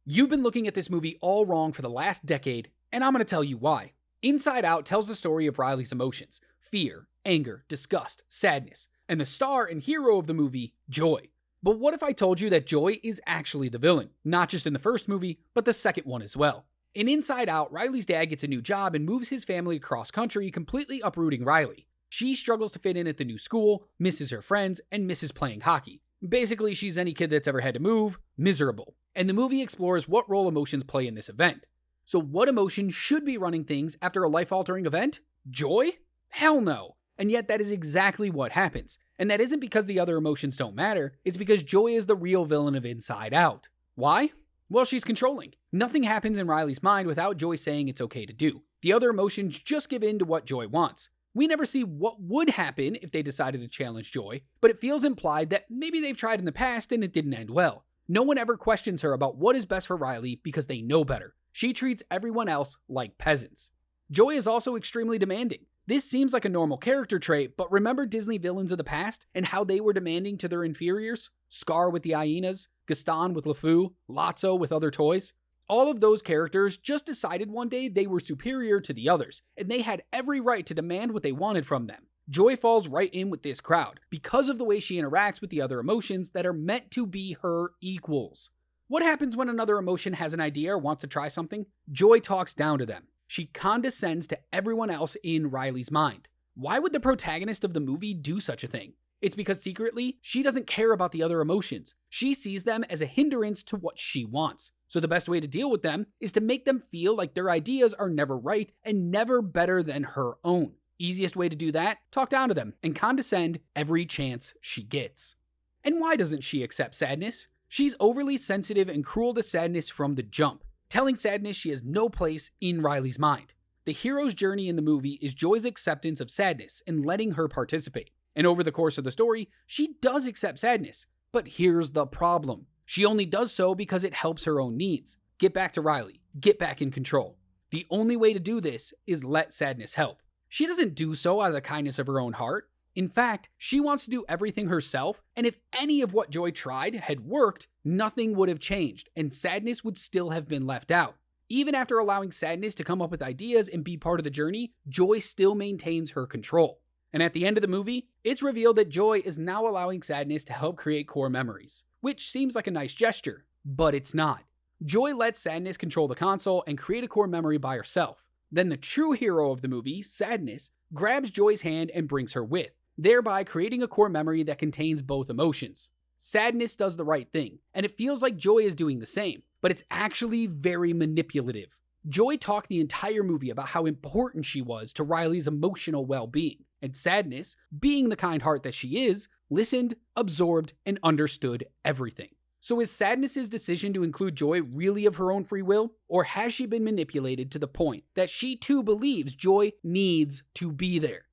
You've been looking at this movie all wrong for the last decade, and I'm going to tell you why. Inside Out tells the story of Riley's emotions: fear, anger, disgust, sadness, and the star and hero of the movie, Joy. But what if I told you that Joy is actually the villain, not just in the first movie, but the second one as well? In Inside Out, Riley's dad gets a new job and moves his family across country, completely uprooting Riley. She struggles to fit in at the new school, misses her friends, and misses playing hockey. Basically, she's any kid that's ever had to move, miserable. And the movie explores what role emotions play in this event. So what emotion should be running things after a life-altering event? Joy? Hell no. And yet that is exactly what happens. And that isn't because the other emotions don't matter, it's because Joy is the real villain of Inside Out. Why? Well, she's controlling. Nothing happens in Riley's mind without Joy saying it's okay to do. The other emotions just give in to what Joy wants. We never see what would happen if they decided to challenge Joy, but it feels implied that maybe they've tried in the past and it didn't end well. No one ever questions her about what is best for Riley because they know better. She treats everyone else like peasants. Joy is also extremely demanding. This seems like a normal character trait, but remember Disney villains of the past and how they were demanding to their inferiors? Scar with the hyenas, Gaston with LeFou, Lotso with other toys. All of those characters just decided one day they were superior to the others, and they had every right to demand what they wanted from them. Joy falls right in with this crowd because of the way she interacts with the other emotions that are meant to be her equals. What happens when another emotion has an idea or wants to try something? Joy talks down to them. She condescends to everyone else in Riley's mind. Why would the protagonist of the movie do such a thing? It's because secretly, she doesn't care about the other emotions. She sees them as a hindrance to what she wants. So the best way to deal with them is to make them feel like their ideas are never right and never better than her own. Easiest way to do that? Talk down to them and condescend every chance she gets. And why doesn't she accept sadness? She's overly sensitive and cruel to sadness from the jump, telling sadness she has no place in Riley's mind. The hero's journey in the movie is Joy's acceptance of sadness and letting her participate. And over the course of the story, she does accept sadness. But here's the problem. She only does so because it helps her own needs. Get back to Riley. Get back in control. The only way to do this is let sadness help. She doesn't do so out of the kindness of her own heart. In fact, she wants to do everything herself, and if any of what Joy tried had worked, nothing would have changed, and sadness would still have been left out. Even after allowing sadness to come up with ideas and be part of the journey, Joy still maintains her control. And at the end of the movie, it's revealed that Joy is now allowing sadness to help create core memories, which seems like a nice gesture, but it's not. Joy lets sadness control the console and create a core memory by herself. Then the true hero of the movie, Sadness, grabs Joy's hand and brings her with, thereby creating a core memory that contains both emotions. Sadness does the right thing, and it feels like Joy is doing the same, but it's actually very manipulative. Joy talked the entire movie about how important she was to Riley's emotional well-being, and Sadness, being the kind heart that she is, listened, absorbed, and understood everything. So is Sadness's decision to include Joy really of her own free will, or has she been manipulated to the point that she too believes Joy needs to be there?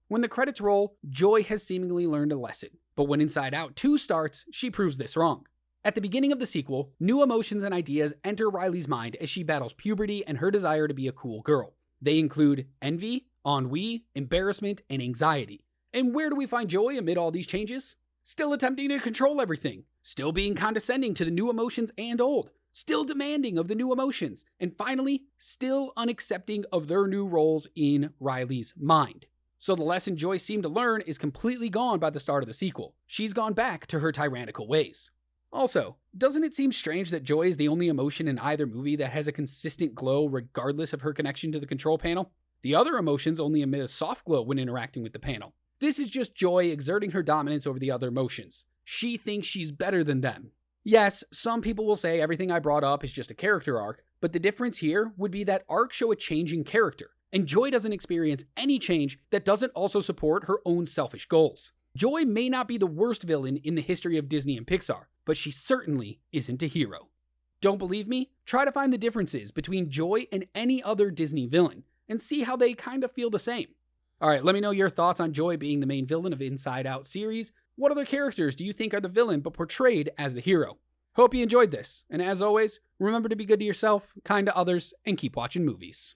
When the credits roll, Joy has seemingly learned a lesson, but when Inside Out 2 starts, she proves this wrong. At the beginning of the sequel, new emotions and ideas enter Riley's mind as she battles puberty and her desire to be a cool girl. They include envy, ennui, embarrassment, and anxiety. And where do we find Joy amid all these changes? Still attempting to control everything, still being condescending to the new emotions and old, still demanding of the new emotions, and finally, still unaccepting of their new roles in Riley's mind. So the lesson Joy seemed to learn is completely gone by the start of the sequel. She's gone back to her tyrannical ways. Also, doesn't it seem strange that Joy is the only emotion in either movie that has a consistent glow regardless of her connection to the control panel? The other emotions only emit a soft glow when interacting with the panel. This is just Joy exerting her dominance over the other emotions. She thinks she's better than them. Yes, some people will say everything I brought up is just a character arc, but the difference here would be that arcs show a changing character, and Joy doesn't experience any change that doesn't also support her own selfish goals. Joy may not be the worst villain in the history of Disney and Pixar, but she certainly isn't a hero. Don't believe me? Try to find the differences between Joy and any other Disney villain, and see how they kind of feel the same. Alright, let me know your thoughts on Joy being the main villain of Inside Out series. What other characters do you think are the villain but portrayed as the hero? Hope you enjoyed this, and as always, remember to be good to yourself, kind to others, and keep watching movies.